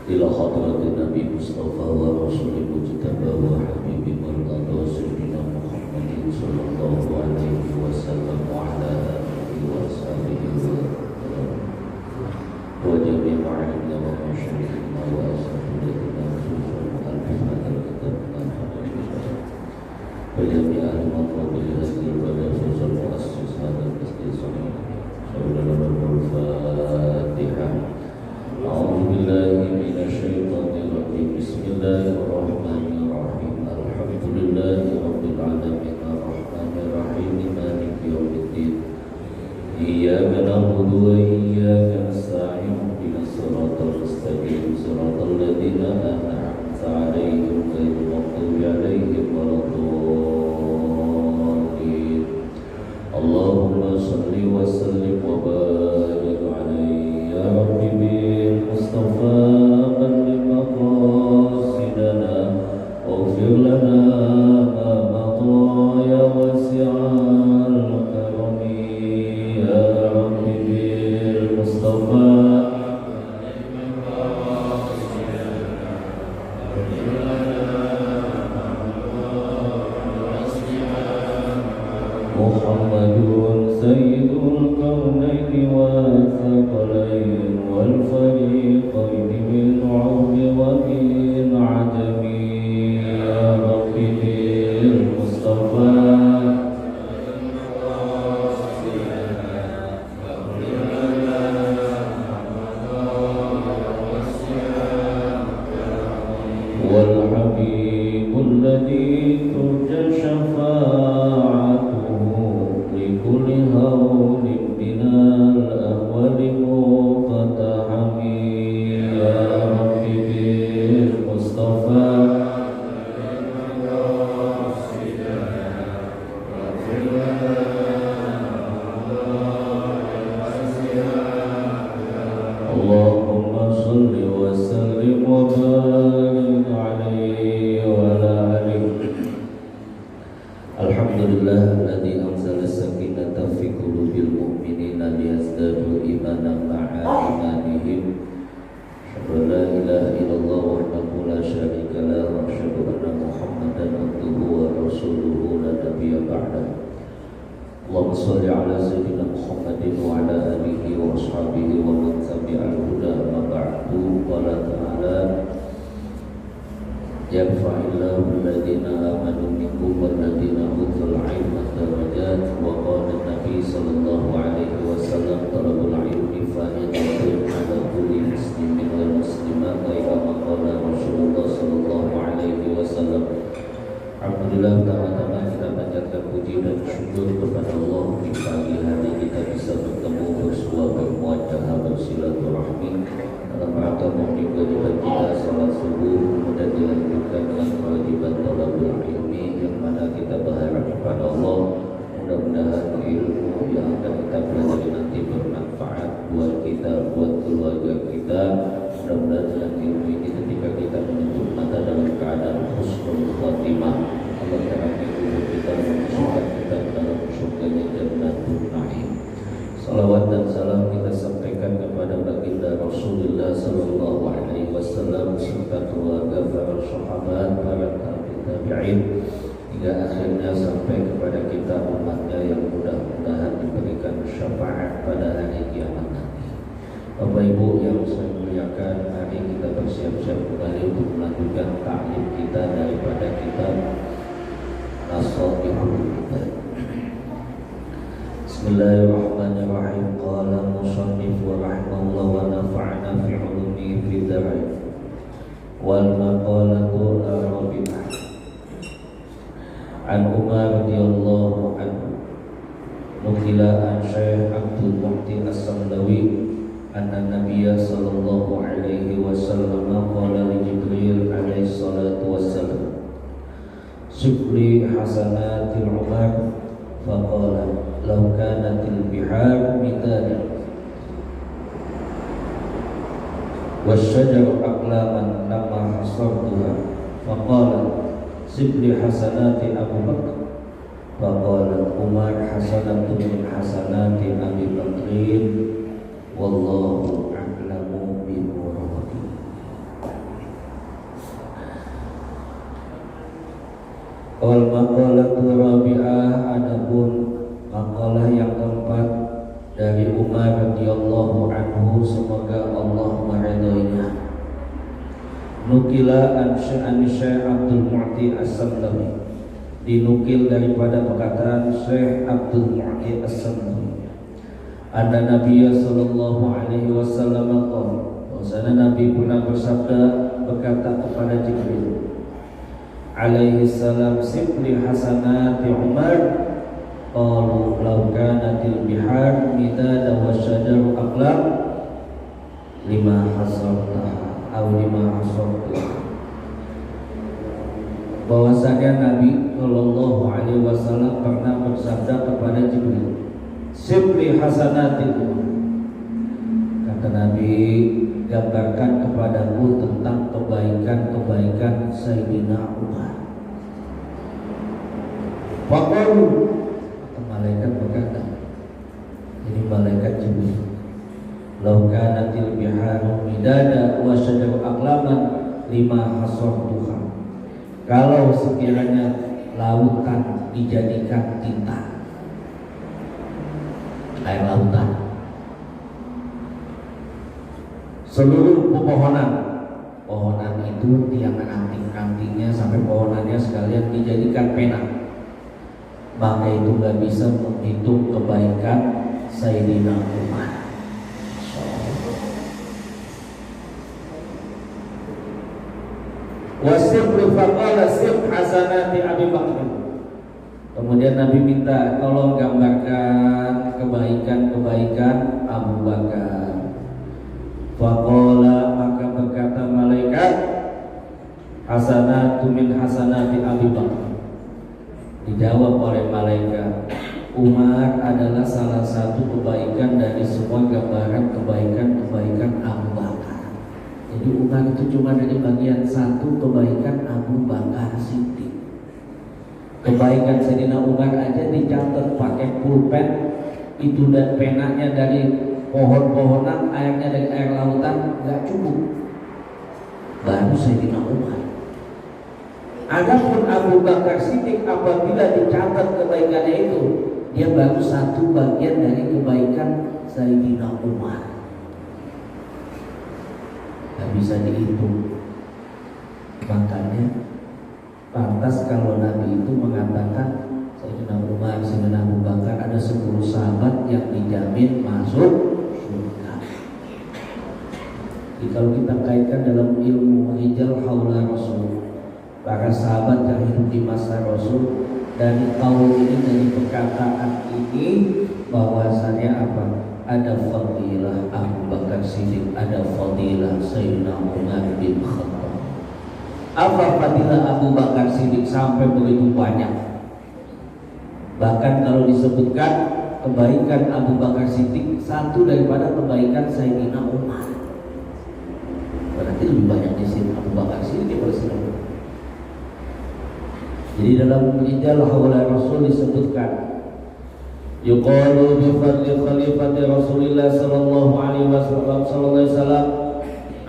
ila hadratin Nabi Mustafa wa Rasulil Mujtaba wa Habibi Murtada Sayyidina Muhammadin sallallahu alaihi wasallam wa ala alihi wa sahbihi wa jami'i ma'alimna wa masyarakat wa ashabillatina wa al-fadhil kitabna wa jami'i al-maqabil hasil pada sosok muassis hadal masjid sahih sallallahu al-fatihah. A'udzu billahi minasyaitonir rajim. Bismillahirrahmanirrahim. Alhamdulillahi rabbil alamin arrahmanir rahim maliki yaumiddin. Iyyaka na'budu wa iyyaka nasta'in ihdinas siratal mustaqim siratal ladzina an'amta 'alaihim ghairil maghdubi 'alaihim waladdallin. Allahumma shalli wa sallim wa barik 'alaihi ya rabbi bil mustafa balligh maqasidana waghfir lana ma madha ya wasi'al karami ya rabbi bil mustafa Muhammadun sayyidul kaunaini wa thaqalain wal fariqaini min 'urbi wa min 'ajami ya rabbi bil mustafa wal habibul ladzi turja syafa'atuhu likulli hawlin minal ahwali muqtahami ya rabbi bil mustafa Allahumma shalli wa sallim wa barik alaihi wa ala alihi. Alhamdulillah alladzi anzala sakinata fi qulubil mu'minina liyazdadu imanan ma'a imanihim. Asyhadu an la ilaha illallah wahdahu la syarika lah wa asyhadu anna Muhammadan abduhu wa rasuluhu la nabiyya ba'dahu. Allahumma shalli ala sayyidina Muhammadin wa ala alihi wa ashabihi wa man tabi'al huda amma ba'du. Qala ta'ala yarfa'illahu alladhina amanu minkum walladhina utul 'ilma darajat wa qala an-nabi sallallahu alaihi wasallam talabul 'ilmi fa'idatun 'ala kulli muslimin wa muslimat kama qala Rasulullah sallallahu alaihi wasallam. Alhamdulillah, pertama-tama kita panjatkan puji dan syukur kepada Allah di pagi hari kita bisa bertemu bersua bermuajahah bersilaturahmi dalam rangka memenuhi kewajiban kita salat subuh, kemudian dilanjutkan dengan kewajiban thalabul ilmi yang mana kita berharap kepada Allah mudah-mudahan ilmu yang akan kita pelajari nanti bermanfaat buat kita, buat keluarga kita. Mudah-mudahan dengan ilmu ini ketika kita menutup mata dalam keadaan husnul khatimah, Allah terangi kubur kita dan masukkan kita dalam surganya Jannatul Na'im. Salawat dan salam kita sampaikan kepada baginda Rasulullah sallallahu alaihi wasallam serta keluarga, para sahabat, para tabi'in hingga akhirnya sampai kepada kita umatnya yang mudah-mudahan diberikan syafaat pada hari kiamat nanti. Bapak Ibu yang saya muliakan, mari kita bersiap-siap kembali untuk melanjutkan ta'lim kita daripada kitab Nasaihul Ibad. Bismillahirrahmanirrahim. Qala musannif wa rahimahullah wa nafa'ana fi 'ulumihi fi dzarain. Wal maqalatu ar-rabi'ah. An Umar radhiyallahu anhu nukila an Syekh Abdul Muhti As-Samlawi anna Nabiyya sallallahu alaihi wasallam qala li Jibril alaihi salatu wassalam Subli hasanatil Umar faqala law kanatil bihar midana wasyajaru aqlaman lamma hasartuha faqala Subli hasanati Abu Bakr faqala Umar hasanatun min hasanati Abi Bakrin wallahu a'lamu bi muradi. maqalatu rabi'ah, adapun maqalah yang keempat dari Umar radhiyallahu anhu, semoga Allah meridhoinya. Nukila an Syekh Abdul Mu'ti As-Samdawi, dinukil daripada perkataan Syekh Abdul Mu'ti As-Samdawi, ada Nabi sallallahu alaihi wasallam qala, bahwasanya Nabi pernah bersabda, berkata kepada Jibril alaihi salam, sifli hasanati Umar, qalu law kanatil bihar midada wa syajaru aqlam lima hasartaha aw lima hasartaha. Bahwasanya Nabi sallallahu alaihi wasallam pernah bersabda kepada Jibril, sifli hasanati Umar, kata Nabi, gambarkan kepadaku tentang kebaikan-kebaikan Sayyidina Umar. Faqalu, malaikat berkata, ini malaikat Jibril, law kanatil biharu midada wa syajaru aqlaman lima hasartuha, kalau sekiranya lautan dijadikan tinta, air lautan, seluruh pohonan itu tiang ranting-rantingnya sampai pohonannya sekalian dijadikan pena, maka itu gak bisa menghitung kebaikan Sayyidina Umar. Wasifru faqala sif hasanati Abi Bakr. Kemudian Nabi minta tolong gambarkan kebaikan-kebaikan Abu Bakar. Faqala, maka berkata malaikat, hasanatu min hasanati Abi Bakr. Dijawab oleh malaikat, Umar adalah salah satu kebaikan dari semua gambaran kebaikan-kebaikan Abu Bakar. Jadi Umar itu cuma dari bagian satu kebaikan Abu Bakar Siddiq. Kebaikan Sayyidina Umar aja dicatat pakai pulpen, itu dan penanya dari pohon-pohonan, airnya dari air lautan, gak cukup. Baru Sayyidina Umar. Adapun Abu Bakar Siddiq, apabila dicatat kebaikannya itu, dia baru satu bagian dari kebaikan Sayyidina Umar. Gak bisa dihitung. Makanya pantas kalau Nabi itu mengatakan Sayyidina Umar, Sayyidina Abu Bakar, ada 10 sahabat yang dijamin masuk surga. Jadi kalau kita kaitkan dalam ilmu rijal haula Rasul, para sahabat yang hidup di masa Rasul, dari kaum ini, dari perkataan ini, bahwasannya apa? Ada fadilah Abu Bakar Siddiq, ada fadilah Sayyidina Umar bin Khattab. Apa fadilah Abu Bakar Siddiq sampai begitu banyak? Bahkan kalau disebutkan kebaikan Abu Bakar Siddiq satu daripada kebaikan Sayyidina Umar, berarti lebih banyak di sini Abu Bakar Siddiq daripada Sayyidina Umar. Jadi dalam rijal haula Rasul disebutkan, yuqalu bi fadli khalifati Rasulillah sallallahu alaihi wasallam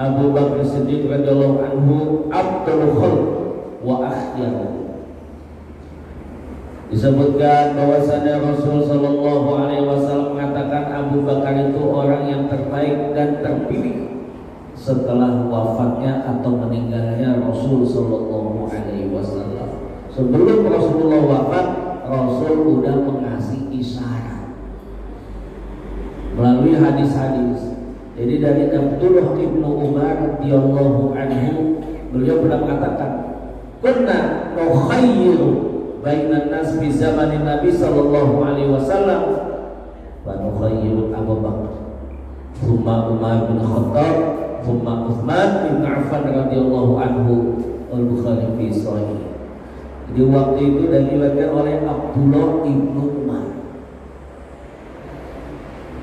Abu Bakar Siddiq radhiyallahu anhu afdalul khalq wa akhyaruhum. Disebutkan bahwasanya Rasul sallallahu alaihi wasallam mengatakan Abu Bakar itu orang yang terbaik dan terpilih setelah wafatnya atau meninggalnya Rasul sallallahu alaihi wasallam. Sebelum Rasulullah wafat, Rasul sudah mengasih isyarat melalui hadis-hadis. Jadi dari Abdullah ibnu Umar radhiyallahu anhu, beliau pernah mengatakan, "Kunna nukhayyiru bainan nas fi zamanin Nabi sallallahu alaihi wasallam wa nukhayyiru Abu Bakar, thumma Umar bin Khattab, thumma Utsman bin Affan radhiyallahu anhu." Al-Bukhari fi Sahih. Di waktu itu diriwayatkan oleh Abdullah ibnu Umar,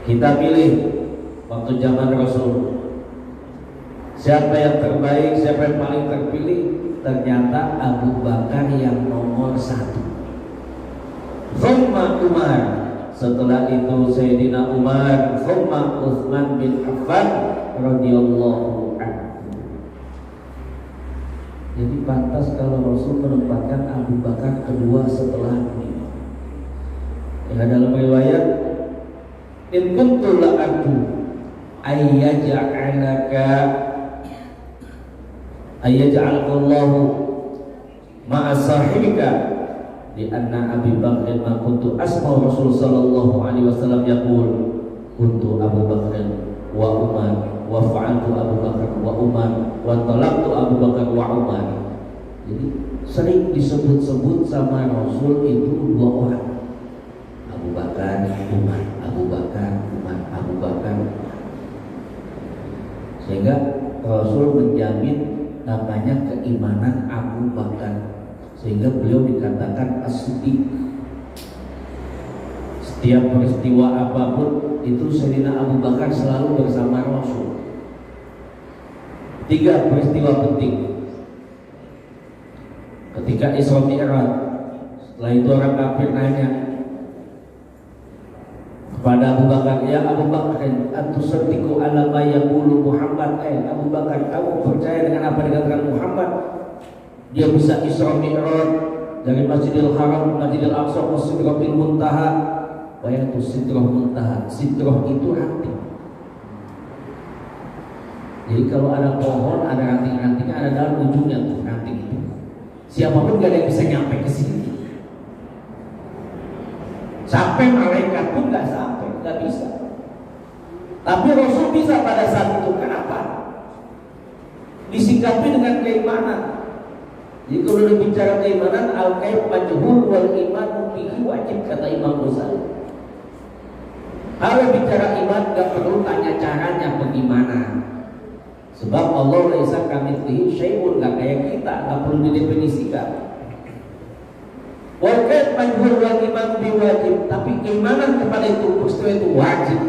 kita pilih waktu zaman Rasul siapa yang terbaik, siapa yang paling terpilih. Ternyata Abu Bakar yang nomor 1, thumma Umar, setelah itu Sayyidina Umar, thumma Utsman bin Affan radhiyallahu anhu. Jadi pantas kalau Rasul menempatkan Abu Bakar kedua setelah beliau. Ya, dalam riwayat, in kuntu la'arju ayyaj'alaqallahu ma'a sahibika di anna Abi Bakr ma kuntu asma Rasul sallallahu alaihi wasallam yaqul kuntu Abu Bakr wa Umar wa fa'altu Abu Bakar wa Umar wa talaqtu Abu Bakar wa Umar. Jadi sering disebut-sebut sama Rasul itu dua orang, Abu Bakar, Umar, Abu Bakar, Umar, Abu Bakar, Umar. Sehingga Rasul menjamin namanya keimanan Abu Bakar, sehingga beliau dikatakan as-siddiq. Setiap peristiwa apapun itu Sayyidina Abu Bakar selalu bersama Rasul. 3 peristiwa penting ketika Isra Mi'raj. Setelah itu orang kafir nanya kepada Abu Bakar, ya Abu Bakar, antusaddiqu ala ma yaqulu Muhammad? Abu Bakar, kamu percaya dengan apa dikatakan Muhammad? Dia bisa Isra Mi'raj dari Masjidil Haram, Masjidil Aqsa ke Sidratil Muntaha. Bayatu Sidrah Muntaha, Sidrah itu ranting. Jadi kalau ada pohon, ada ranting-rantingnya, ada dalam ujungnya tuh ranting itu. Siapapun gak ada yang bisa nyampe ke sini. Sampai malaikat pun gak sampai, gak bisa. Tapi Rasul bisa pada saat itu. Kenapa? Disikapi dengan keimanan. Jadi kalau berbicara keimanan, al-kaif majhul wal iman bihi wajib, kata Imam Ghazali. Kalau bicara iman gak perlu tanya caranya bagaimana. Sebab Allah laisa kamitslihi syai'un, gak kayak kita, gak perlu didefinisikan. Wal kaif majhul wal iman bihi wajib, tapi keimanan kepada itu peristiwa itu wajib.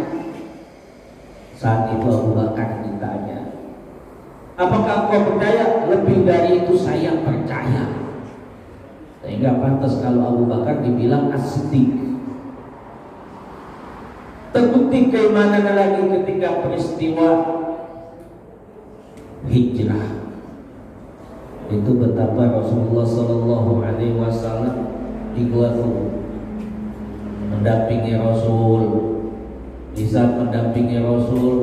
Saat itu Abu Bakar ditanya, apakah kau percaya? Lebih dari itu saya percaya. Sehingga pantas kalau Abu Bakar dibilang as-siddiq. Terbukti keimanan lagi ketika peristiwa hijrah. Itu betapa Rasulullah Sallallahu Alaihi Wasallam di Gua Thur mendampingi Rasul. Di saat mendampingi Rasul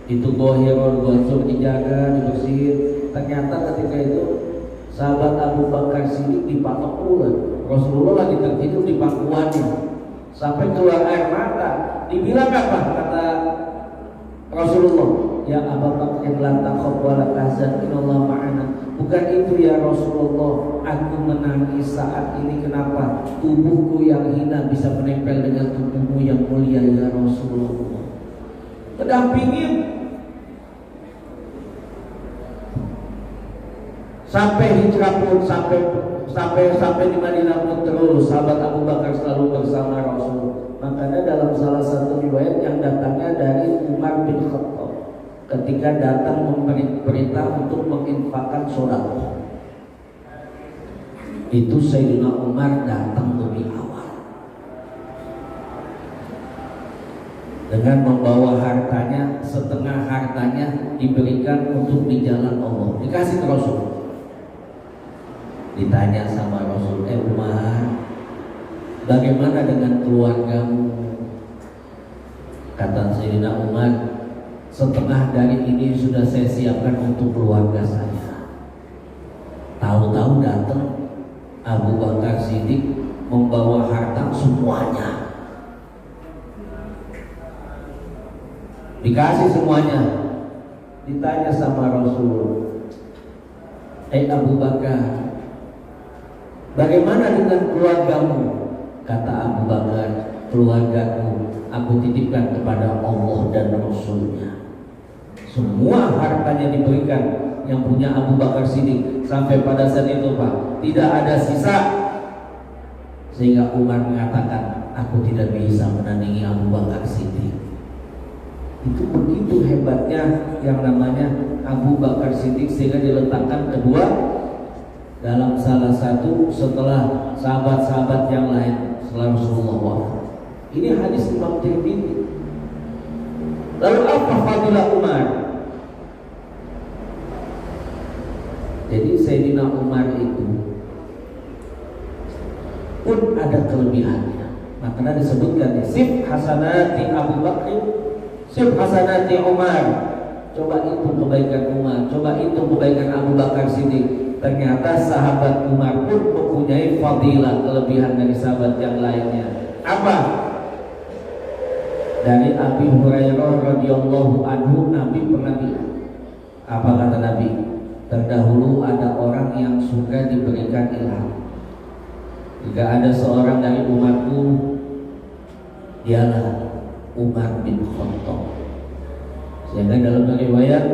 itu Gua Thur dijaga, dibersihin. Ternyata ketika itu sahabat Abu Bakar Siddiq dipatok ular. Rasulullah lagi tertidur di pangkuannya sampai keluar air mata. Dibilang apa? Kata Rasulullah, ya Abu Bakar la takhaf wa la tahzan innallaha ma'ana. Bukan itu ya Rasulullah, aku menangis saat ini kenapa? Tubuhku yang hina bisa menempel dengan tubuhmu yang mulia ya Rasulullah. Kedampingin sampai hijrah pun, sampai di Madinah pun terus sahabat Abu Bakar selalu bersama Rasul. Makanya dalam salah satu riwayat yang datangnya dari Umar bin Khattab ketika datang memberi perintah untuk menginfakkan sedekah, itu Sayyidina Umar datang lebih awal dengan membawa hartanya, setengah hartanya diberikan untuk di jalan Allah, dikasih ke Rasul. Ditanya sama Rasul, Umar, bagaimana dengan keluargamu? Kata Sayyidina Umar, setengah dari ini sudah saya siapkan untuk keluarga saya. Tahu-tahu datang Abu Bakar Siddiq membawa harta semuanya, dikasih semuanya. Ditanya sama Rasul, Abu Bakar, bagaimana dengan keluargamu? Kata Abu Bakar, keluargaku aku titipkan kepada Allah dan Rasulnya. Semua hartanya diberikan yang punya Abu Bakar Siddiq sampai pada saat itu, Pak, tidak ada sisa. Sehingga Umar mengatakan, aku tidak bisa menandingi Abu Bakar Siddiq. Itu begitu hebatnya yang namanya Abu Bakar Siddiq, sehingga diletakkan kedua dalam salah satu setelah sahabat-sahabat yang lain setelah Rasulullah wafat. Ini hadis Imam Tirmidzi. Lalu apa fadilah Umar? Jadi Sayyidina Umar itu pun ada kelebihannya. Makanya disebutkan sif hasanati Abu Bakr, sif hasanati Umar. Coba itu kebaikan Umar, coba itu kebaikan Abu Bakar Siddiq. Ternyata sahabat Umar pun mempunyai fadilah, kelebihan dari sahabat yang lainnya. Apa? Dari Abi Hurairah radhiyallahu anhu, Nabi pernah bilang, apa kata Nabi? Terdahulu ada orang yang suka diberikan ilham. Jika ada seorang dari umatku, dialah Umar bin Khattab. Sehingga dalam riwayat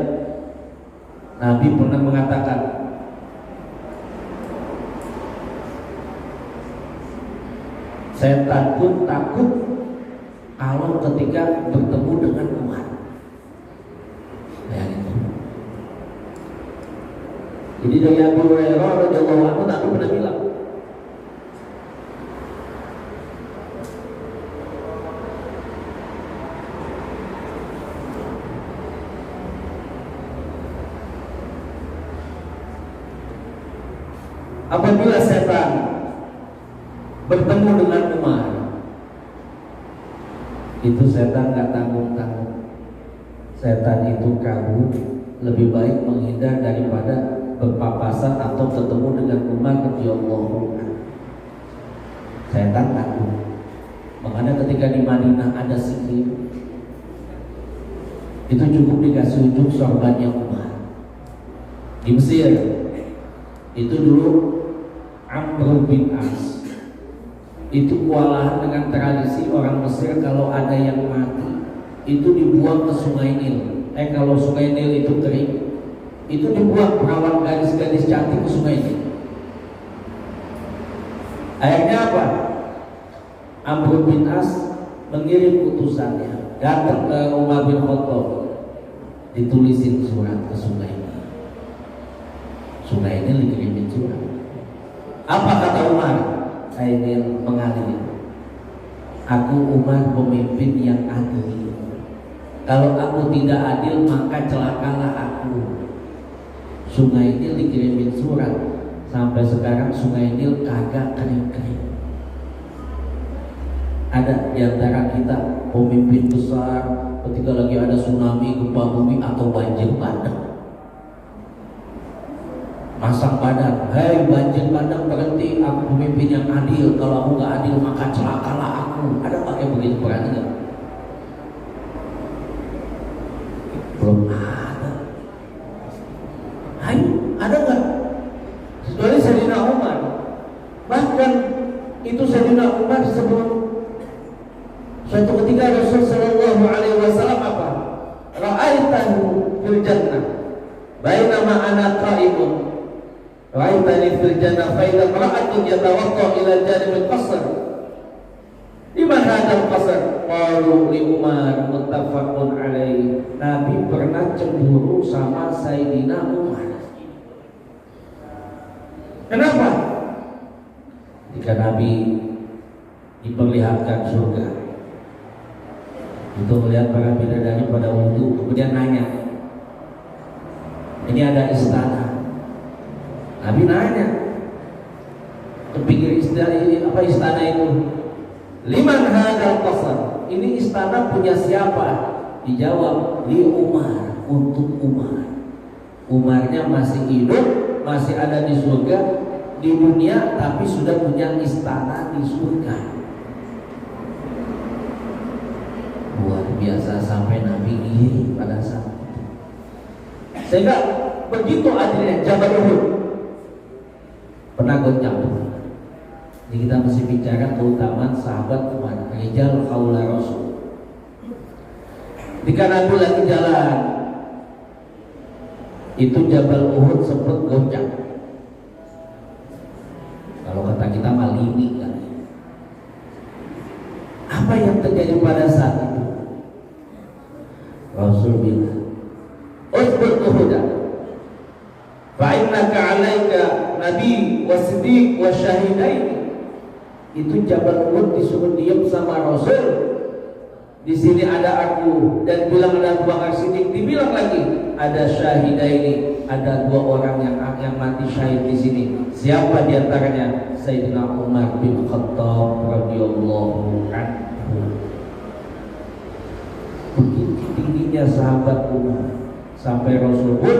Nabi pernah mengatakan, setan pun takut kalau ketika bertemu dengan Umar. Jadi dari Abu Hurairah radhiyallahu anhu, Nabi pernah bilang, apabila setan bertemu dengan Umar, itu setan gak tanggung-tanggung. Setan itu kabur, lebih baik menghindar daripada berpapasan atau ketemu dengan Umar radhiyallahu anhu. Setan takut. Makanya ketika di Madinah ada sihir, itu cukup dikasih ujung sorbannya Umar. Di Mesir itu dulu Amr bin As itu kewalahan dengan tradisi orang Mesir, kalau ada yang mati itu dibuang ke Sungai Nil. Kalau Sungai Nil itu kering, itu dibuang perawan gadis-gadis cantik ke Sungai Nil. Akhirnya apa? Amr bin As mengirim utusannya datang ke Umar bin Khattab, ditulisin surat ke Sungai Nil. Sungai Nil dikirimin surat. Apa kata Umar? Saya mengalir. Aku Umar pemimpin yang adil. Kalau aku tidak adil maka celakalah aku. Sungai Nil dikirimin surat, sampai sekarang Sungai Nil kagak kering-kering. Ada di antara kita pemimpin besar, ketika lagi ada tsunami, gempa bumi atau banjir bandang, masang badan, hei banjir bandang berhenti, aku pemimpin yang adil, kalau aku gak adil maka celakalah aku. Ada pakai begitu berani gak? Belum ada. Hai, ada gak? Kecuali Sayyidina Umar. Bahkan itu Sayyidina Umar sebelum suatu ketika Rasul sallallahu alaihi wasallam apa? Ra'aitahu fil jannah bainama ana qa'imun. Ra'aitani fil jannah fa idza ra'atun yatawadda ila janibil qasr. Di mana hadzal qasr? Qalu li Umar muttafaqun alaihi. Nabi pernah cemburu sama Sayyidina Umar. Kenapa? Jika Nabi diperlihatkan surga, itu melihat para bidadari pada wudhu, kemudian nanya, ini ada istana. Nabi nanya, kepikir istana ini apa? Istana itu liman hadzal qasr, ini istana punya siapa? Dijawab, li Umar, untuk Umar. Umarnya masih hidup, masih ada di surga, di dunia, tapi sudah punya istana di surga. Luar biasa, sampai Nabi iri pada saat itu. Sehingga begitu adilnya Jabal Uhud pernah goncang. Ini kita mesti bicara keutamaan sahabat Umar, rijal qaula Rasul. Ketika Nabi lagi jalan, itu Jabal Uhud sempat goncang. Kalau kata kita malini kan. Apa yang terjadi pada saat itu? Rasul bilang, "Usbut Uhuda, fa innaka 'alaika nabi wa siddiq wa syahidain." Itu Jabal Uhud disuruh diam sama Rasul. Di sini ada aku dan bilang ada Abu Bakar Siddiq, dibilang lagi ada syahidaini, ada dua orang yang mati syahid di sini. Siapa di antaranya? Sayyidina Umar bin Khattab radhiyallahu anhu. Begitu tingginya sahabat Umar, sampai Rasul pun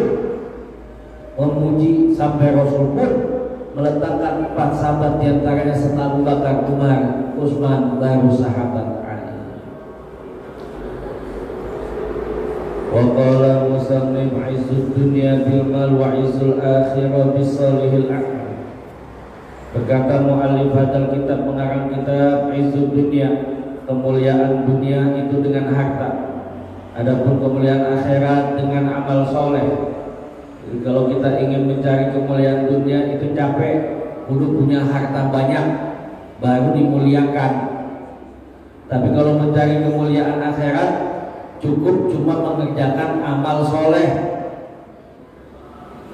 memuji, sampai Rasul pun meletakkan 4 sahabat di antaranya setelah Abu Bakar, Umar, Utsman, baru sahabat Ali. Wa qala musannif izzud dunya bil mal wa izzul akhirah bis salihil a'mal. Berkata muallif hadal kitab, pengarang kitab, izzud dunya, kemuliaan dunia itu dengan harta, adapun kemuliaan akhirat dengan amal soleh. Jadi kalau kita ingin mencari kemuliaan dunia itu capek, kudu punya harta banyak baru dimuliakan. Tapi kalau mencari kemuliaan akhirat cukup cuma mengerjakan amal soleh.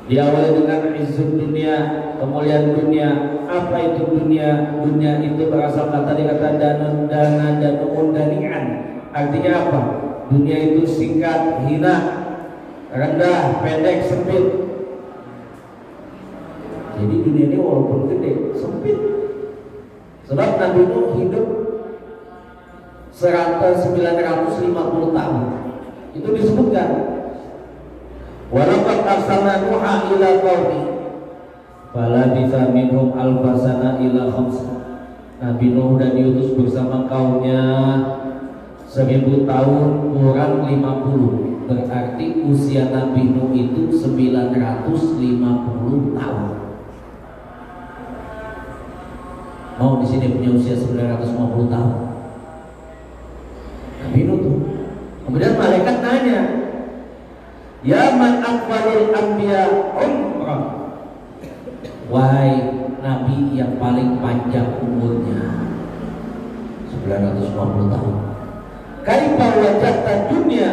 Diawali dengan izzud dunia, kemuliaan dunia. Apa itu dunia? Dunia itu berasal dari kata dana dan undanian. Artinya apa? Dunia itu singkat, hina, rendah, pendek, sempit. Jadi dunia ini walaupun gede, sempit. Sebab Nabi Nuh hidup 950 tahun. Itu disebutkan. Walaqad arsalna Nuha ila qaumi falabitha minhum alfasana ila khamsa. Nabi Nuh dan diutus bersama kaumnya 1000 tahun kurang 50. Berarti usia Nabi Nuh itu 950 tahun. Mau di sini punya usia 950 tahun. Nabi Nuh tuh. Kemudian malaikat nanya, ya man akbarul anbiya umrah. Wahai Nabi yang paling panjang umurnya 950 tahun. Kaifa wajadta dunya?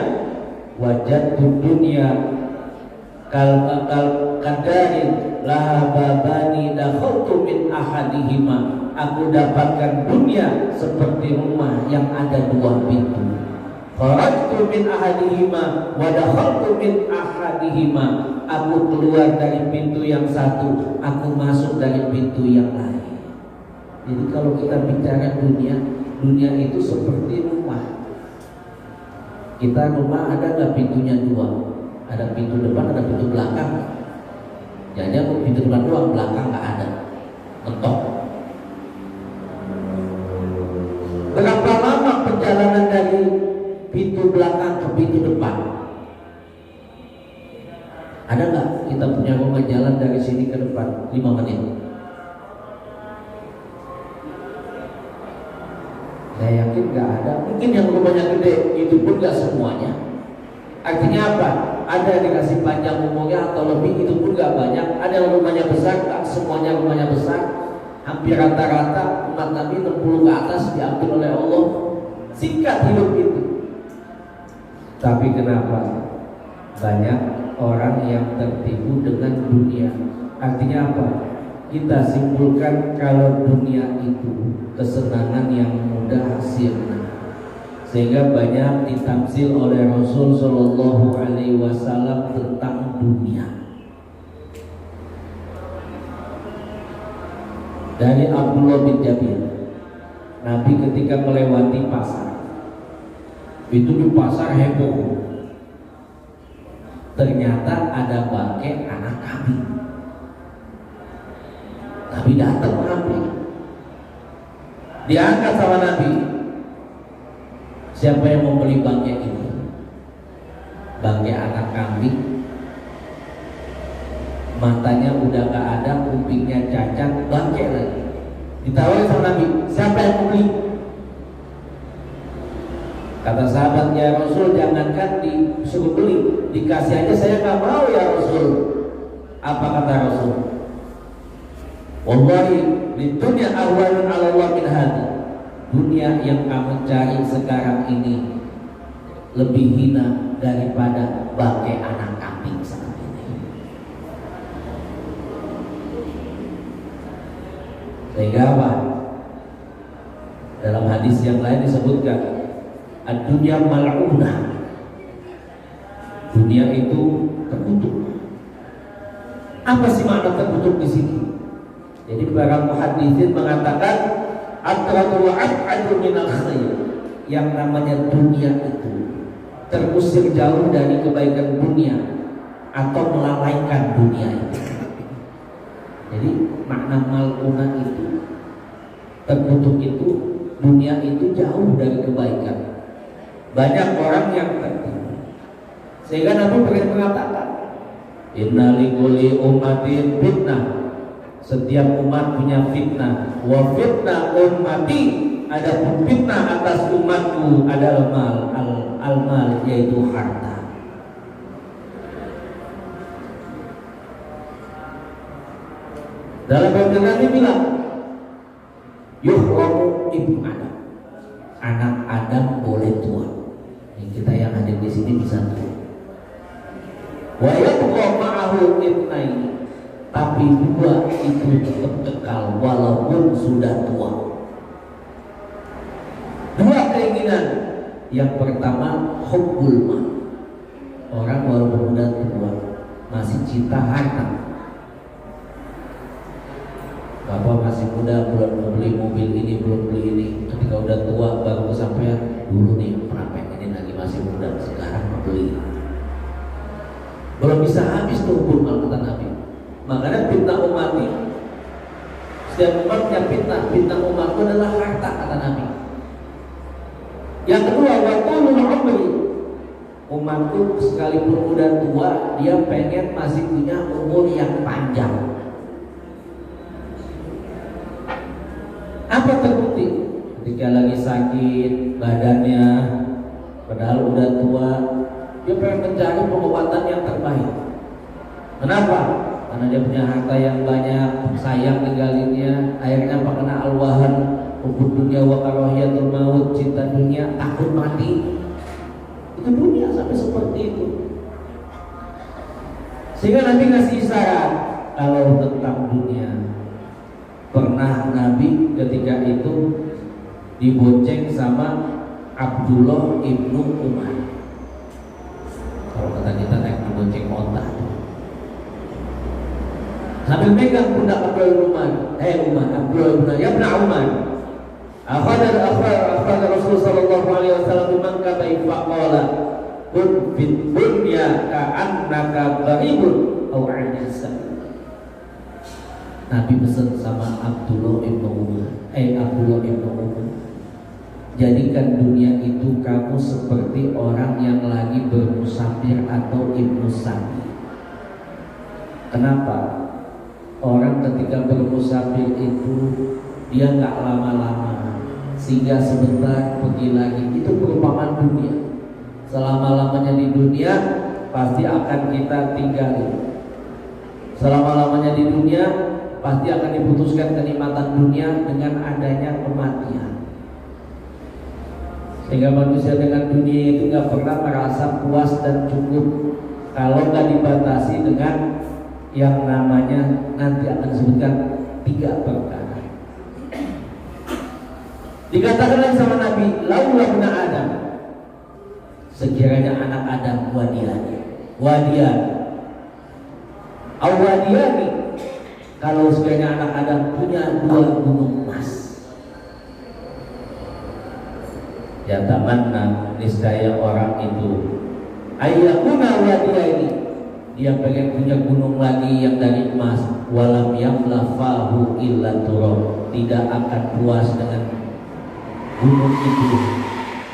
Wajadtu dunya kal kadarin laha babani dakhaltu min ahadihima. Aku dapatkan dunia seperti rumah yang ada 2 pintu. Kharajtu min ahadihima wa dakhaltu min ahadihima. Aku keluar dari pintu yang satu, aku masuk dari pintu yang lain. Jadi kalau kita bicara dunia, dunia itu seperti rumah. Kita rumah ada nggak pintunya 2? Ada pintu depan, ada pintu belakang. Jadi aku pintu depan doang, belakang nggak ada. Mentok. Berapa lama perjalanan dari pintu belakang ke pintu depan? Ada nggak kita punya rumah jalan dari sini ke depan 5 menit? Saya yakin nggak ada. Mungkin yang rumahnya gede itu pun nggak semuanya. Artinya apa? Ada yang dikasih panjang umurnya atau lebih, itu pun nggak banyak. Ada yang rumahnya besar, tak semuanya rumahnya besar. Hampir rata-rata umat Nabi 60 ke atas diambil oleh Allah. Singkat hidup itu. Tapi kenapa banyak orang yang tertipu dengan dunia? Artinya apa? Kita simpulkan kalau dunia itu kesenangan yang mudah hasilnya, sehingga banyak ditafsir oleh Rasul Shallallahu Alaihi Wasallam tentang dunia. Dari Abdullah bin Jabir, Nabi ketika melewati pasar, itu di pasar heboh. Ternyata ada bangkai anak kambing. Nabi datang mengambil, diangkat sama Nabi. Siapa yang mau beli bangkai ini? Bangkai anak kambing, matanya udah gak ada, kupingnya cacat, bangkai lagi. Ditawarin sama Nabi, siapa yang mau beli? Kata sahabat, ya Rasul, jangankan disuruh beli, dikasih aja saya gak mau ya Rasul. Apa kata Rasul? Wallahi lidunya ahwanun ala Allah min hadi. Dunia yang kamu cari sekarang ini lebih hina daripada bangkai anak kambing saat ini. Sehingga apa? Dalam hadis yang lain disebutkan ad-dunya mal'unah. Dunia dunia itu terkutuk. Apa sih makna terkutuk di sini? Jadi para muhaddisin mengatakan atratul ab'adu minal khair. Yang namanya dunia itu terusir jauh dari kebaikan dunia atau melalaikan dunia itu. Jadi makna mal'unah itu, terkutuk itu, dunia itu jauh dari kebaikan. Banyak orang yang tertipu. Sehingga Nabi pernah mengatakan, inna likulli ummatin fitnah. Setiap umat punya fitnah. Wa fitnah ummati, adapun fitnah atas umatku adalah al-mal, yaitu harta. Dalam bahasa Nabi bilang, yuhramu ibnu Adam, anak Adam boleh tua. Ini kita yang hadir di sini bisa tua. Wa yabqa ma'ahu ibnaini, tapi dua itu tetap kekal walaupun sudah tua. Dua keinginan. Yang pertama hubbul mal. Orang walaupun sudah tua masih cinta harta. Bapak masih muda belum beli mobil ini, belum beli ini. Ketika udah tua baru kesampaian, dulu nih pernah pengenin lagi masih muda, sekarang mau beli. Belum bisa habis tuh hubbul mal kata Nabi. Makanya fitnah umat ini, setiap umatnya fitnah umatku adalah harta kata Nabi. Yang kedua, watulul umri, umatku sekalipun udah tua, dia pengen masih punya umur yang panjang. Apa terbukti? Ketika lagi sakit badannya, padahal udah tua, dia pengen mencari pengobatan yang terbaik. Kenapa? Karena dia punya harta yang banyak, sayang ninggalinnya, akhirnya apa kena al-wahan, hubud dunia wa karahiyatul maut, cinta dunia, takut mati. Itu dunia sampai seperti itu. Sehingga Nabi ngasih isyarat kalau tentang dunia. Pernah Nabi ketika itu dibonceng sama Abdullah ibnu Umar. Kalau kata kita naik dibonceng onta, sambil megang pundak Abdullah bin Umar. Abdullah bin Umar, ya ibn Umar. Akhadha Rasul sallallahu alaihi wasallam bimankabai faqala kun fid dunya ka'annaka gharibun aw 'ajizan. Nabi pesan sama Abdullah ibnu Umar, jadikan dunia itu kamu seperti orang yang lagi bermusafir atau ibnu sabi. Kenapa? Orang ketika bermusafir itu dia nggak lama-lama, sehingga sebentar pergi lagi. Itu perumpamaan dunia. Selama-lamanya di dunia pasti akan kita tinggali. Selama-lamanya di dunia pasti akan diputuskan kenikmatan dunia dengan adanya kematian. Sehingga manusia dengan dunia itu nggak pernah merasa puas dan cukup kalau nggak dibatasi dengan yang namanya nanti akan disebutkan 3 perkara. Dikatakan lagi sama Nabi, laulah bna Adam, sekiranya anak Adam wadiyani, kalau sekiranya anak Adam punya 2 gunung emas, ya tamanna, niscaya orang itu ayyakuna wadiyani, dia pengen punya gunung lagi yang dari emas, walam yamlafahu illa turab, tidak akan puas dengan gunung itu,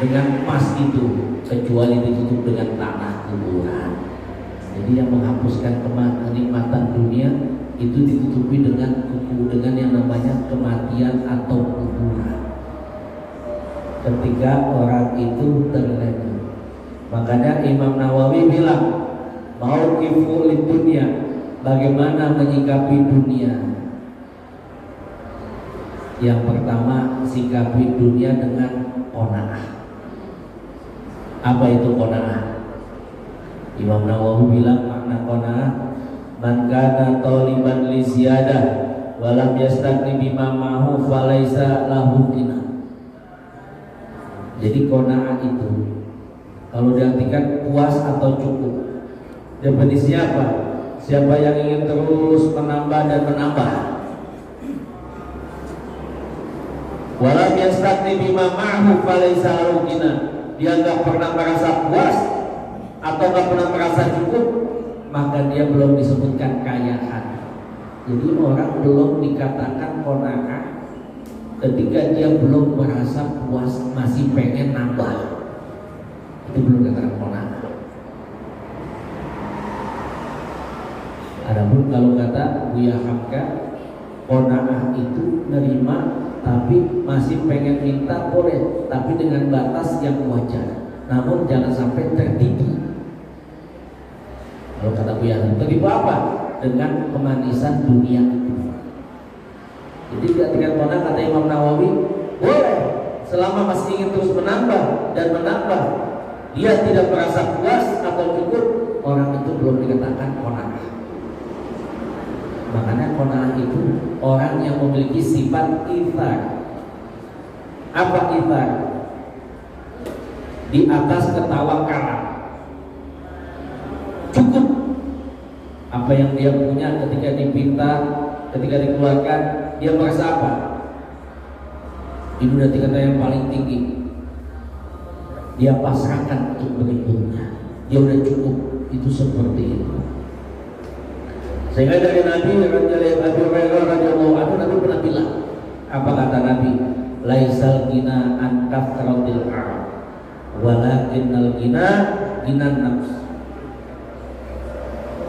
dengan emas itu, kecuali ditutup dengan tanah kuburan. Jadi yang menghapuskan kenikmatan dunia itu ditutupi dengan yang namanya kematian atau kuburan. Ketika orang itu terlena, makanya Imam Nawawi bilang, mauqifu lid dunya, bagaimana menyikapi dunia. Yang pertama, sikapi dunia dengan qanaah. Apa itu qanaah? Imam Nawawi bilang makna qanaah, man kana taliban li ziyadah wa lam yastaqni bima ma'hu falaisa lahu ghina. Jadi qanaah itu kalau diartikan puas atau cukup. Definisinya apa? Siapa yang ingin terus menambah dan menambah. Walam yastaqni bima ma'hu falaysa lahu ghina. Dia enggak pernah merasa puas atau enggak pernah merasa cukup, maka dia belum disebutkan kaya hati. Jadi orang belum dikatakan qanaah ketika dia belum merasa puas, masih pengen nambah. Itu belum dikatakan qanaah. Adapun kalau kata Buya Hamka, qanaah itu nerima tapi masih pengen minta boleh, tapi dengan batas yang wajar. Namun jangan sampai tertipu. Kalau kata Buya Hamka, tertipu apa? Dengan kemanisan dunia itu. Jadi ketika qanaah, kata Imam Nawawi, boleh selama masih ingin terus menambah dan menambah. Dia tidak merasa puas atau cukup, orang itu belum dikatakan qanaah. Makanya qanaah itu orang yang memiliki sifat ithar. Apa ithar? Di atas ketawakalan. Cukup apa yang dia punya ketika dipinta, ketika dikeluarkan, dia merasa apa? Itu udah tingkatan yang paling tinggi. Dia pasrahkan untuk berikutnya. Dia udah cukup. Itu seperti itu. Sehingga dari Nabi Abu Hurairah radhiyallahu anhu, Nabi pernah bilang, apa kata Nabi? Laisal ghina an kathratil arab, walakinnal ghina ghinan nafs.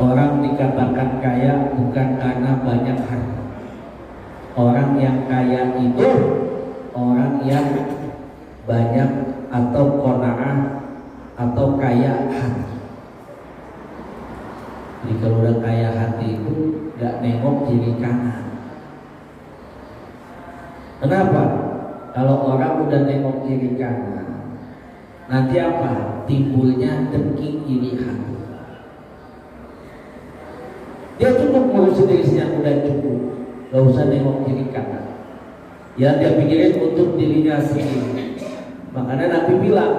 Orang dikatakan kaya bukan karena banyak harta. Orang yang kaya itu orang yang banyak atau qanaah atau kaya hati. Jadi kalau udah kaya hati itu gak nengok kiri kanan. Kenapa? Kalau orang udah nengok kiri kanan, nanti apa? Timbulnya dengki iri hati. Dia cukup ngurus dirinya, udah cukup, gak usah nengok kiri kanan. Ya dia pikirin untuk dirinya sendiri. Makanya Nabi bilang,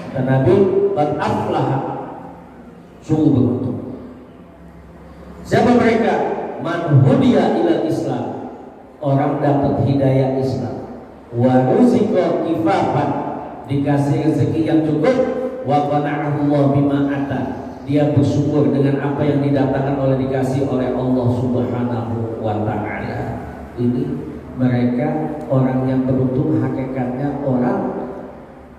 kata Nabi, qad aflaha, sungguh beruntung. Siapa mereka? Man hudiya ilal Islam, orang dapat hidayah Islam. Wa ruziqa kifafan, dikasih rezeki yang cukup. Wa qana'ahu Allah bima ata, dia bersyukur dengan apa yang didatangkan oleh dikasih oleh Allah Subhanahu wa ta'ala. Ini mereka orang yang beruntung, hakikatnya orang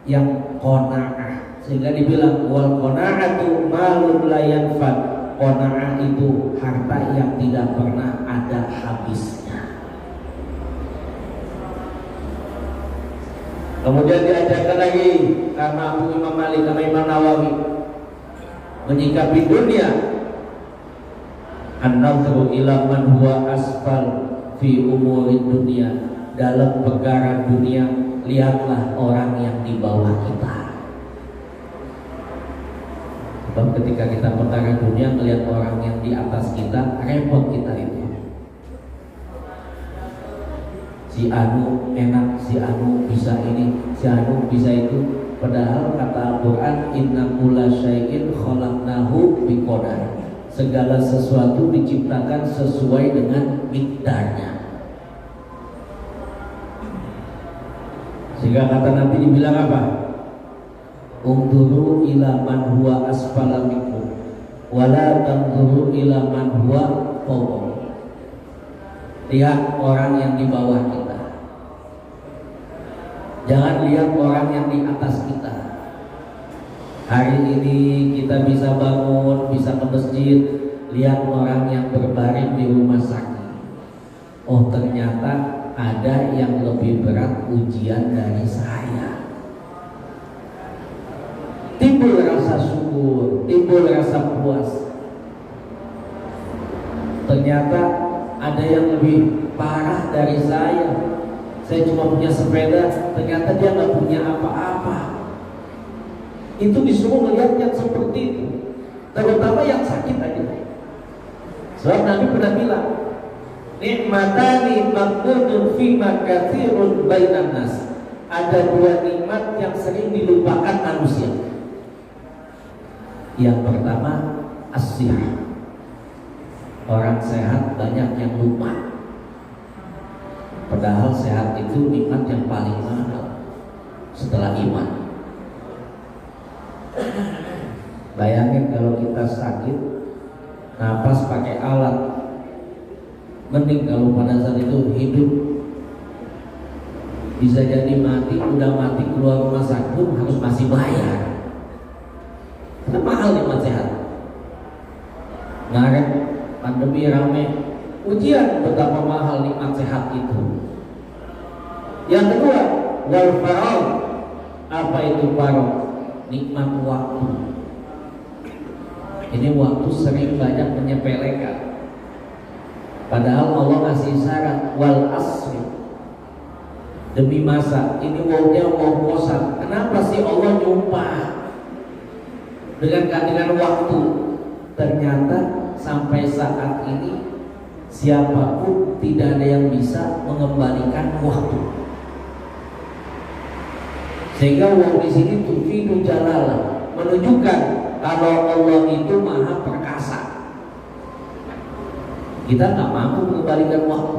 yang qanaah. Sehingga dibilang wal qanaatu malun la yanfad. Qanaah itu harta yang tidak pernah ada habisnya. Kemudian diajarkan lagi karena Abu Imam Malik, karena Imam Nawawi menyikapi dunia, an-nadhru ila man huwa asfal fi umuri dunia. Dalam perkara dunia, lihatlah orang yang di bawah kita. Sebab ketika kita perkara dunia melihat orang yang di atas kita, repot kita itu. Si Anu enak, si Anu bisa ini, si Anu bisa itu. Padahal kata Al-Quran, inna kulla syai'in khalaqnahu biqadar. Segala sesuatu diciptakan sesuai dengan mikdarnya. Sehingga kata Nabi dibilang apa? Unduru ila man huwa asfala minkum wala tanzuru ila man huwa fawqa. Lihat orang yang di bawah kita, jangan lihat orang yang di atas kita. Hari ini kita bisa bangun, bisa ke masjid, lihat orang yang berbaring di rumah sakit. Oh ternyata ada yang lebih berat ujian dari saya. Timbul rasa syukur, timbul rasa puas. Ternyata ada yang lebih parah dari saya. Saya cuma punya sepeda, ternyata dia nggak punya apa-apa. Itu disuruh melihat yang seperti itu, terutama yang sakit aja. Sebab Nabi pernah bilang, nikmatani maqbudun fima katsirun bainan nas. Ada dua nikmat yang sering dilupakan manusia. Yang pertama, as-sihah. Orang sehat banyak yang lupa. Padahal sehat itu nikmat yang paling mahal setelah iman. Bayangin kalau kita sakit, napas pakai alat. Mending kalau pada saat itu hidup. Bisa jadi mati, udah mati keluar rumah sakit harus masih bayar. Itu mahal nikmat sehat. Kemarin pandemi rame, ujian betapa mahal nikmat sehat itu. Yang kedua, wal faragh. Apa itu faragh? Nikmat waktu. Ini waktu sering banyak menyepelekan. Padahal Allah kasih syarat wal asri. Demi masa, ini wawnya waw kosan. Kenapa sih Allah nyumpah dengan waktu? Ternyata sampai saat ini siapapun tidak ada yang bisa mengembalikan waktu. Sehingga waw di sini tufidu jalalah, menunjukkan kalau Allah itu maha perkasa. Kita nggak mampu mengembalikan waktu.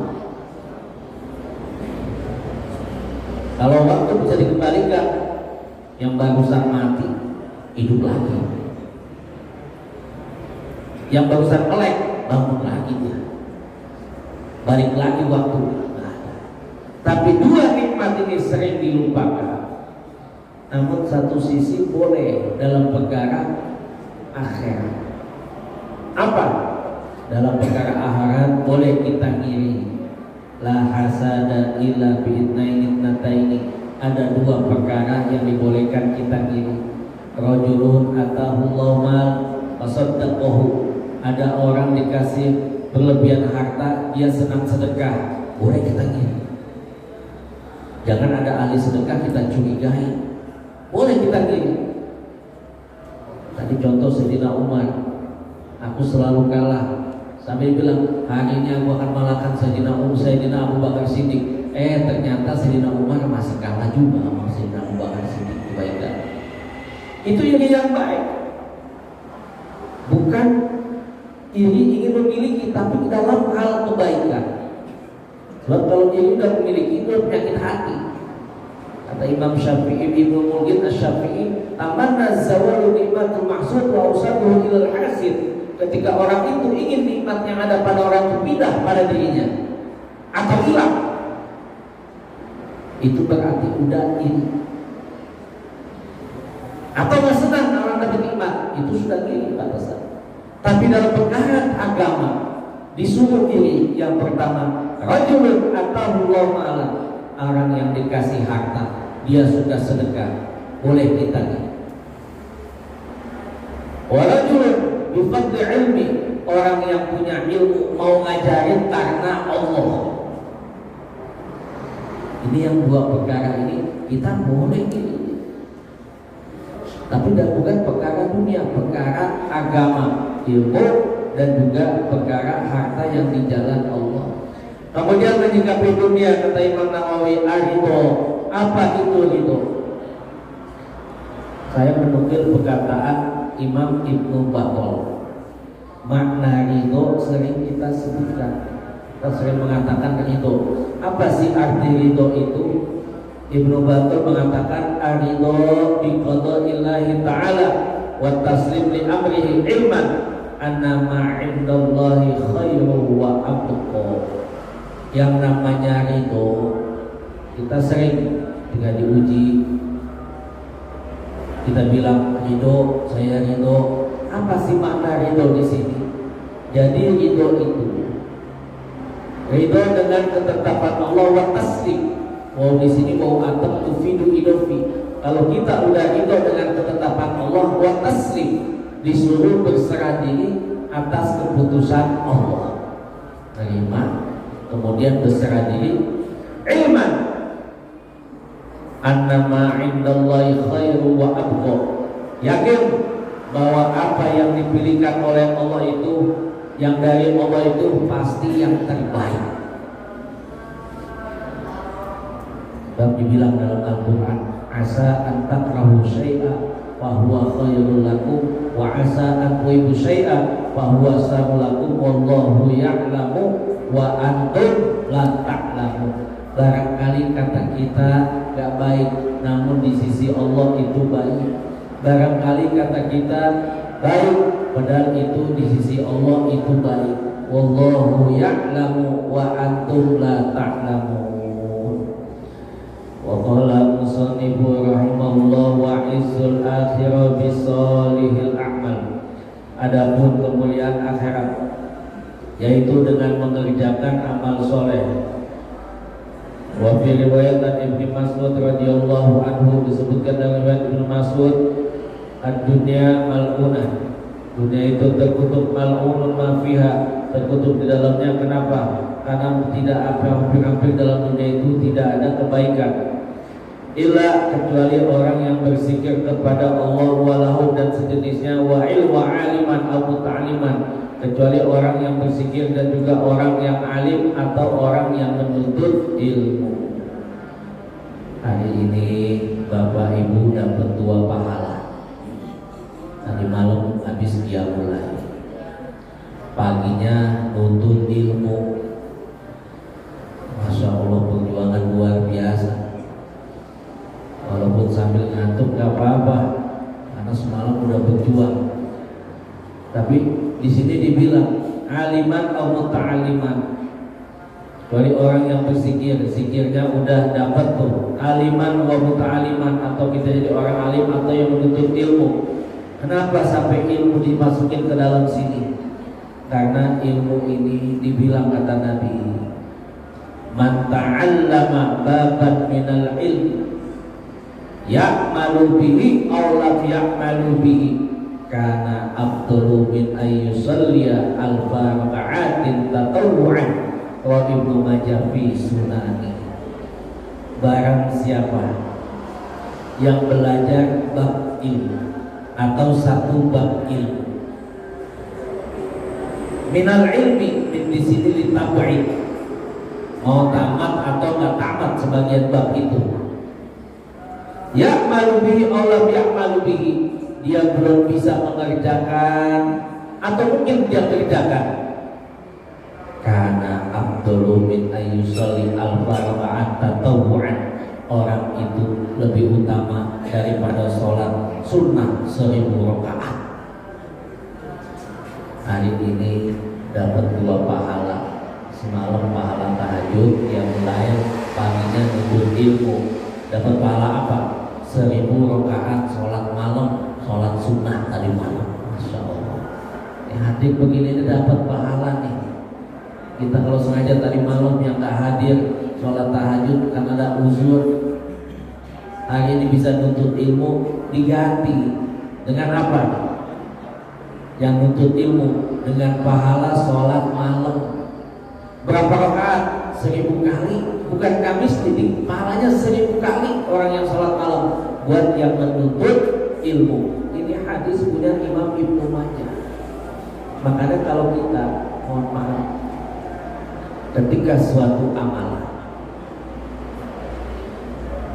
Kalau waktu bisa dikembalikan, yang barusan mati hidup lagi, yang barusan melek bangun lagi dia, balik lagi waktu. Tapi dua nikmat ini sering dilupakan. Namun satu sisi boleh dalam perkara akhirat. Apa? Dalam perkara akhirat boleh kita iri. La hasada illa bi'itnaini nataini. Ada dua perkara yang dibolehkan kita iri. Rajulun atahullahu mal fasaddaqahu. Ada orang dikasih berlebihan harta, dia senang sedekah, boleh kita iri. Jangan ada ahli sedekah kita curigai, boleh kita iri. Tadi contoh Sayyidina Umar, aku selalu kalah. Sambil bilang, hari ini aku akan malahkan Sayyidina Abu Bakar Siddiq. Ternyata Sayyidina Umar masih kalah juga sama Sayyidina Abu Bakar Siddiq. Kebaikan itu iri yang baik, bukan iri ingin memiliki, tapi dalam hal kebaikan. Sebab kalau iri udah memiliki, itu penyakit hati. Kata Imam Syafi'i, Ibnu Mulkin Asy-Syafi'i, tamanna zawalu nikmatul mahsud wa usaduhu ilal hasid. Ketika orang itu ingin nikmat yang ada pada orang itu pindah pada dirinya atau hilang, itu berarti udah iri. Atau nggak senang orang dapat nikmat, itu sudah iri batasan. Tapi dalam perkara agama disuruh iri. Yang pertama, rajulun atahullahu ma'ala. Orang yang dikasih harta, dia sudah sedekah, boleh kita iri. Warajulun bifadli ilmi. Orang yang punya ilmu mau ngajarin karena Allah. Ini yang dua perkara ini kita boleh ini. Tapi bukan perkara dunia, perkara agama, ilmu, dan juga perkara harta yang di jalan Allah. Kemudian menyikapi dunia, kata Imam Nawawi, arido. Apa itu ridho? Saya menukil perkataan Imam Ibnu Battal. Makna ridho sering kita sebutkan. Kita sering mengatakan ridho. Apa sih arti ridho itu? Ibnu Battal mengatakan aridho bi qada'illahi ta'ala wa taslim li amrihi ilman anna ma 'indallahi khairu wa abqa. Yang namanya ridho, kita sering ketika diuji kita bilang ridho, saya ridho. Apa sih makna ridho di sini? Jadi ridho itu ridho dengan ketetapan Allah wa taslim. Wow, di sini mau atam tufidu idofi. Kalau kita udah ridho dengan ketetapan Allah wa taslim, disuruh berserah diri atas keputusan Allah, terima, kemudian berserah diri. Ilman annama indallahi khairu wa abqa. Yakin bahwa apa yang dipilihkan oleh Allah itu, yang dari Allah itu pasti yang terbaik. Dan dibilang dalam Al-Quran, asa an takrahu syai'a wa fahuwa khairul lakum wa asa an tuhibbu syai'an fahuwa syarrul lakum wallahu ya'lamu wa antum la ta'lamun. Barangkali kata kita gak baik, namun di sisi Allah itu baik. Barangkali kata kita baik, padahal itu di sisi Allah itu baik. Wallahu ya'lamu wa antum la ta'lamun. Wa qala musannifu rahimahullah wa izzul akhirah bisolihil a'mal. Adapun kemuliaan akhirat yaitu dengan mengerjakan amal soleh. Wa fi riwayat Ibnu Mas'ud radhiyallahu anhu disebutkan dalam riwayat Ibnu Mas'ud, ad-dunya mal'unah. Dunia itu terkutuk, mal'unun ma fiha, terkutuk di dalamnya. Kenapa? Karena tidak hampir-hampir dalam dunia itu tidak ada kebaikan. Illa kecuali orang yang berzikir kepada Allah walahu dan sejenisnya, wa ilmu aliman atau muta'aliman, kecuali orang yang berzikir dan juga orang yang alim atau orang yang menuntut ilmu. Hari ini Bapak Ibu dapat 2 pahala. Tadi malam habis qiyamul lail, paginya nuntut ilmu. Masya Allah, perjuangan luar biasa. Walaupun sambil ngantuk gak apa-apa, karena semalam udah berjuang. Tapi di sini dibilang aliman atau muta'aliman, dari orang yang berzikir, zikirnya udah dapat tuh aliman wa muta'aliman, atau kita jadi orang alim atau yang menuntut ilmu. Kenapa sampai ilmu dimasukin ke dalam sini? Karena ilmu ini dibilang kata Nabi, man ta'allama baban minal ilm ya'malu bihi aw lam ya'malu bihi kana afdalu min ayyusalliya alfa raka'atin tatawwu'an. Wa Ibnu Majah fi sunani. Barang siapa yang belajar bab ilmu atau satu bab ilmu, minal ilmi di sini ditambahin, mau tamat atau nggak tamat sebagian bab itu, ya'malu bihi aw ya'malu bihi, dia belum bisa mengerjakan atau mungkin dia kerjakan, karena afdalu min ayyusalli alfa raka'at tatawwu'an, orang itu lebih utama daripada sholat sunnah 1000 rakaat. Hari ini dapat 2 pahala. Semalam pahala tahajud, yang lain paginya nuntut ilmu. Dapat pahala apa? 1000 rakaat sholat malam, sholat sunnah tadi malam. Masya Allah. Hadir begini ini dapat pahala nih. Kita kalau sengaja tadi malam yang gak hadir sholat tahajud karena ada uzur, hari ini bisa nuntut ilmu, diganti dengan apa? Yang nuntut ilmu dengan pahala sholat malam. Berapa rakaat? 1000 kali. Bukan Kamis ini, pahalanya 1000 kali orang yang sholat malam buat yang menuntut ilmu. Ini hadis punya Imam Ibnu Majah. Makanya kalau kita, mohon maaf, ketika suatu amalan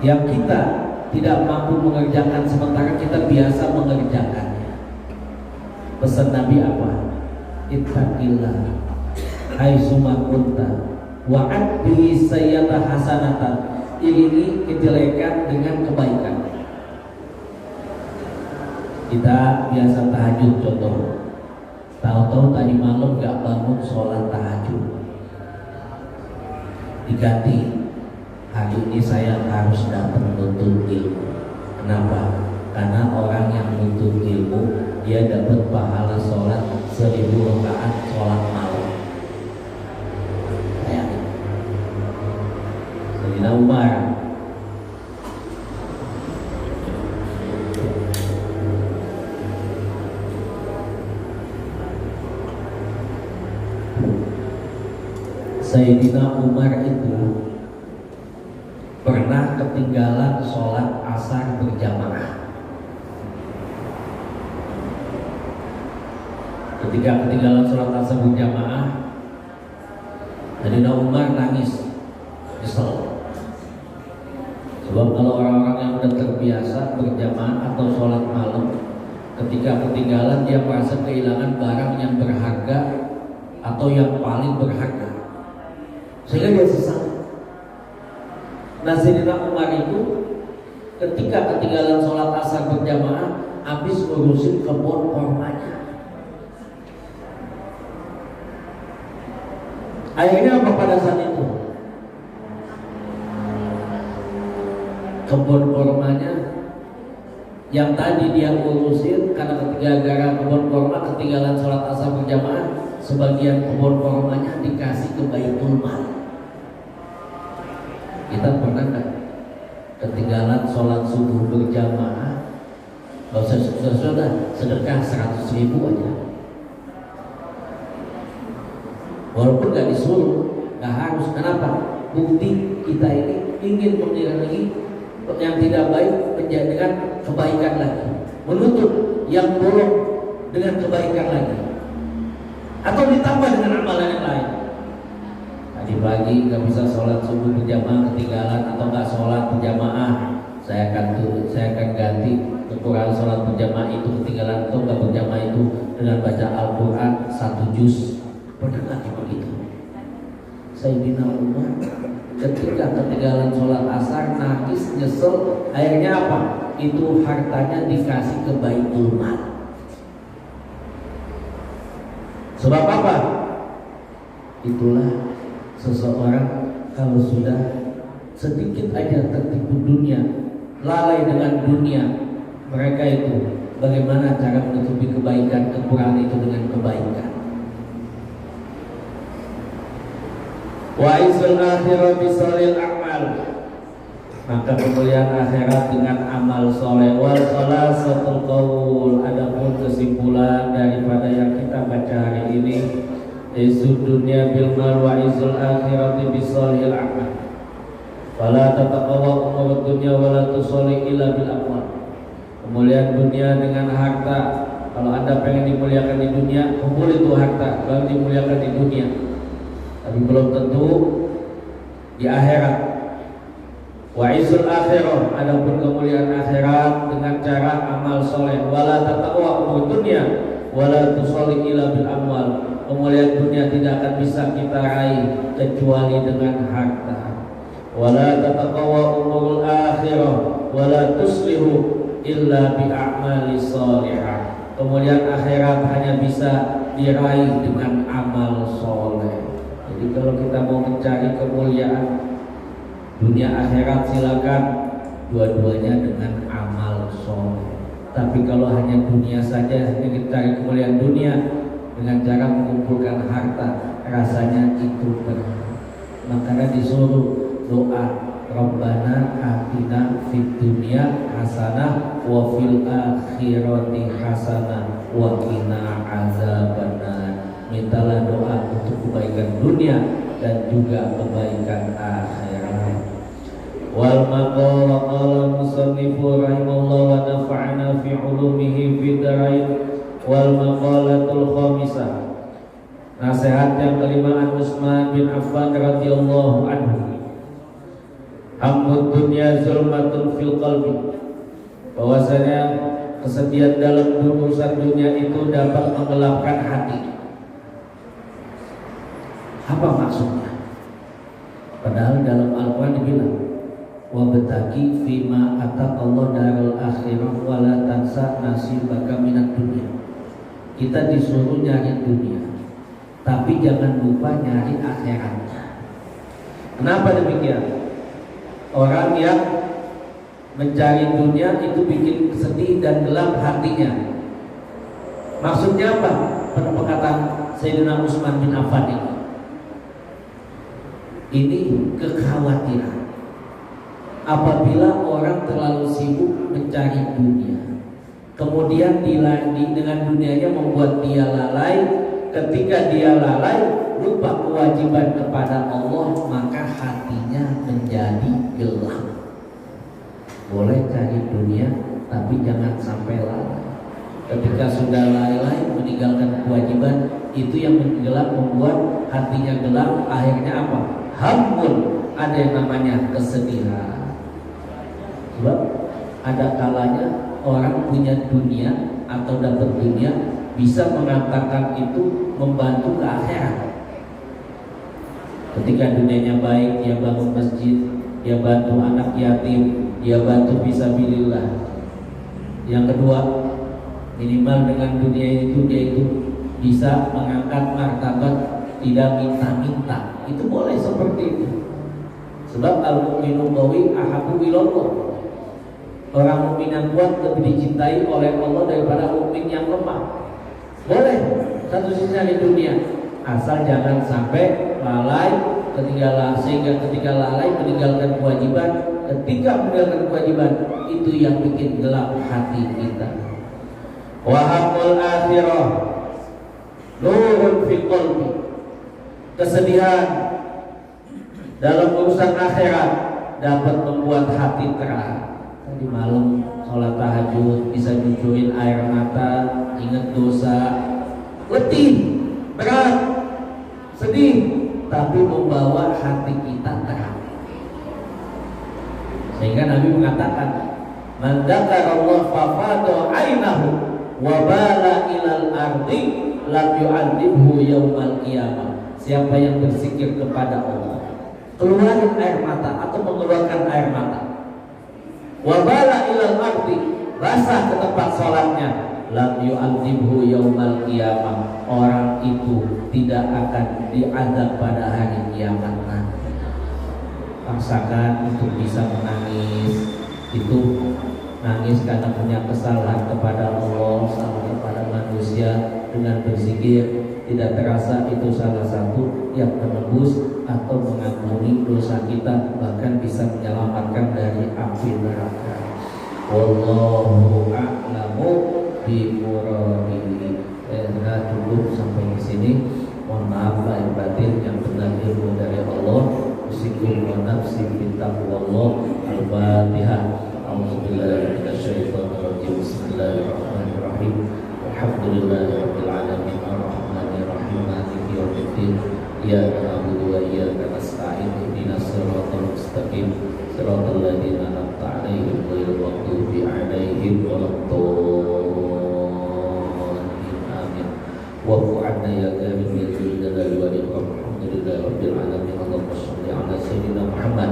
yang kita tidak mampu mengerjakan sementara kita biasa mengerjakannya, pesan Nabi apa? Ittaqillah haitsuma kunta wa'ad bihi sayyata hasanatan, iringi kejelekan dengan kebaikan. Kita biasa tahajud contoh, tahu-tahu tadi malam gak bangun sholat tahajud, diganti, hari ini saya harus dapat menuntut ilmu. Kenapa? Karena orang yang menuntut ilmu dia dapat pahala sholat 1000 rakaat sholat malam. Sayyidina Umar itu pernah ketinggalan sholat asar berjamaah. Ketika ketinggalan sholat asar berjamaah, Sayyidina Umar nangis, nyesel. Sebab kalau orang-orang yang udah terbiasa berjamaah atau sholat malam Ketika ketinggalan dia merasa kehilangan barang yang berharga atau yang paling berharga, sehingga dia sesat. Nah, Sayyidina Umar itu ketika ketinggalan sholat asar berjamaah, habis ngurusin kebun kormanya. Akhirnya apa pada saat itu? Kebun kormanya yang tadi dia urusin, karena gara-gara kebun korma ketinggalan sholat asar berjamaah, sebagian kebun kormanya dikasih ke Baitul Mal. Kita pernah nggak ketinggalan sholat subuh berjamaah, gak usah sudah sedekah 100.000 aja, walaupun gak disuruh, gak harus. Kenapa? Bukti kita ini ingin mengiringi yang tidak baik menjadikan kebaikan lagi, menutup yang buruk dengan kebaikan lagi, atau ditambah dengan amalan yang lain. Tadi pagi nggak bisa sholat subuh berjamaah, ketinggalan atau nggak sholat berjamaah, saya akan ganti kekurangan sholat berjamaah itu, ketinggalan atau nggak berjamaah itu dengan baca Al-Quran 1 juz. Pernah nggak begitu? Sayyidina Umar ketika ketinggalan sholat asar nangis, nyesel, akhirnya apa? Itu hartanya dikasih ke Baitul Mal. Sebab apa? Itulah seseorang kalau sudah sedikit aja tertipu dunia, lalai dengan dunia, mereka itu bagaimana cara menutupi kebaikan, kekurangan itu dengan kebaikan. Wa izul akhirah bisalil a'mal, maka kemuliaan akhirat dengan amal soleh. Wal khalasatul qaul, adapun kesimpulan daripada yang kita baca hari ini, izud dunya bil mal wa izul akhirati bisalil a'mal. Fala tataqawa umur dunya wa la tusalli illa bil aqwal. Kemuliaan dunia dengan harta. Kalau Anda pengen dimuliakan di dunia, kumpul itu harta, baru dimuliakan di dunia. Tapi belum tentu di akhirat. Wa izul akhirah, adapun kemuliaan akhirat dengan cara amal soleh. Wala tataqwa umur dunya wala tusalli illa bil amwal. Kemuliaan dunia tidak akan bisa kita raih kecuali dengan harta. Wala tataqwa umurul akhirah wala tuslihu illa bi a'mali sholihah. Kemuliaan akhirat hanya bisa diraih dengan amal soleh. Jadi kalau kita mau mencari kemuliaan dunia akhirat, silakan dua-duanya dengan amal soleh. Tapi kalau hanya dunia saja, hanya kita cari kemuliaan dunia dengan cara mengumpulkan harta, rasanya itu berat. Makanya disuruh doa, Rabbana atina fid dunya hasanah wa fil akhirati hasanah wa qina azabannar. Mintalah doa untuk kebaikan dunia dan juga kebaikan akhirat. Wal maqala qala musannifu rahimahullah wa nafa'ana fi ulumihi fid dharain. Wal maqalatul khamisah, nasihat yang kelima, an Utsman bin Affan radhiyallahu anhu. Hammud dunya zulmatun fil qalbi, bahwasanya kesedihan dalam urusan dunia itu dapat menggelapkan hati. Apa maksudnya? Padahal dalam Al-Quran dibilang wabtaqi fima ataqallahu darul akhirah wala tansa nasibaka minad dunya. Kita disuruh nyari dunia, tapi jangan lupa nyari akhiratnya. Kenapa demikian? Orang yang mencari dunia itu bikin sedih dan gelap hatinya. Maksudnya apa? Pada perkataan Sayyidina Utsman bin Affan ini kekhawatiran apabila orang terlalu sibuk mencari dunia, kemudian dengan dunianya membuat dia lalai. Ketika dia lalai, lupa kewajiban kepada Allah, maka hatinya menjadi gelap. Boleh cari dunia, tapi jangan sampai lalai. Ketika sudah lalai meninggalkan kewajiban, itu yang menggelap, membuat hatinya gelap. Akhirnya apa? Hammun, ada yang namanya kesedihan. Sebab ada kalanya orang punya dunia, atau dapat dunia bisa mengatakan itu membantu ke akhirat. Ketika dunianya baik, dia bangun masjid, dia bantu anak yatim, dia bantu fisabilillah. Yang kedua, minimal dengan dunia itu dia itu bisa mengangkat martabat, tidak minta-minta. Itu boleh seperti itu. Sebab al-mu'minu qawi ahabbu ilallah. Orang mukmin yang kuat lebih dicintai oleh Allah daripada mukmin yang lemah. Boleh satu sisinya di dunia, asal jangan sampai lalai sehingga ketika lalai meninggalkan kewajiban. Ketika meninggalkan kewajiban itu yang bikin gelap hati kita. Wahamul akhirah nurun fi qalbi. Kesedihan dalam urusan akhirat dapat membuat hati terang. Tadi malam sholat tahajud bisa nyucurin air mata, ingat dosa, letih, berat, sedih, tapi membawa hati kita terang. Sehingga Nabi mengatakan, man dzakarallahu fafada ainahu wa bala ilal ardi lam yu'adzibhu yaumal qiyamah. Siapa yang berzikir kepada Allah, keluarin air mata atau mengeluarkan air mata, wa bala ilal ardi, basah ke tempat sholatnya, lam yu'adzibhu yaumal qiyamah. Orang itu tidak akan diazab pada hari kiamat nanti. Paksakan untuk bisa menangis. Itu nangis karena punya kesalahan kepada Allah, salah kepada manusia. Dengan berzikir tidak terasa itu salah satu yang menebus atau mengampuni dosa kita, bahkan bisa menyelamatkan dari api neraka. Wallahu a'lamu bimuradihi. Cukup sampai di sini. Mohon maaf lahir batin, yang benar ilmu dari Allah. Usikum wa nafsi bittaqwallah. Al-Fatihah. A'udzubillahi minasyaitonir rajim. Bismillahirrahmanirrahim. Alhamdulillahirabbil alamin arrahmanir rahim maliki yaumiddin. Iyyaka na'budu wa iyyaka nasta'in. Ihdinas siratal mustaqim. Siratal ladzina an'amta 'alaihim ghairil maghdubi 'alaihim waladdallin. Wa'fu 'anna ya karim ya jalali wal ikram. Alhamdulillahirabbil alamin. Allahumma shalli 'ala sayyidina Muhammad.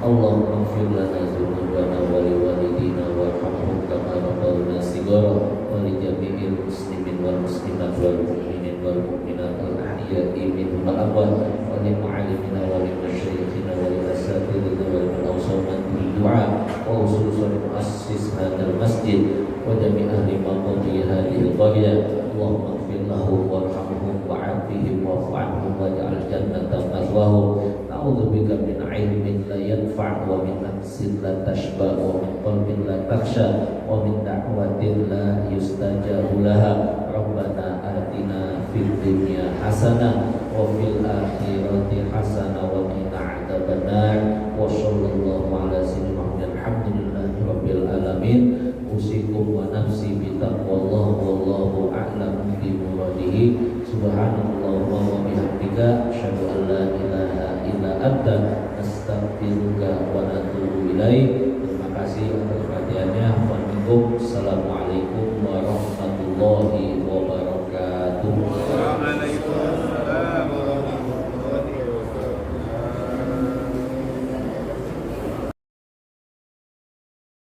Allahumma ighfir lana dzunubana wa li walidina warhamhum kama rabbawna shighara wa li jami'il muslimin wal muslimat wal mu'minin wal mu'minat al ahya'i minhum wal amwat wa li mu'allimina wa li masyayikhina wa li asatidina wa li awsaman bil du'a wa khususan muassis hadzal masjid wa jami' ahli maqami hadhihi al-qaryah. Allahumma ighfir lahum warhamhum wa'afihim wa'fu 'anhum waj'al jannata mathwahum. A'udzubika min 'ilmin la yanfa' wa min nafsin la tashba' wa min qalbin la takhsha wa min da'watin la yustajabu laha. Rabbana atina fid dunya hasanah wa fil akhirati hasanah wa qina 'adzabannar. Wa sallallahu ala sayyidina Muhammadin. Alhamdulillahi rabbil alamin.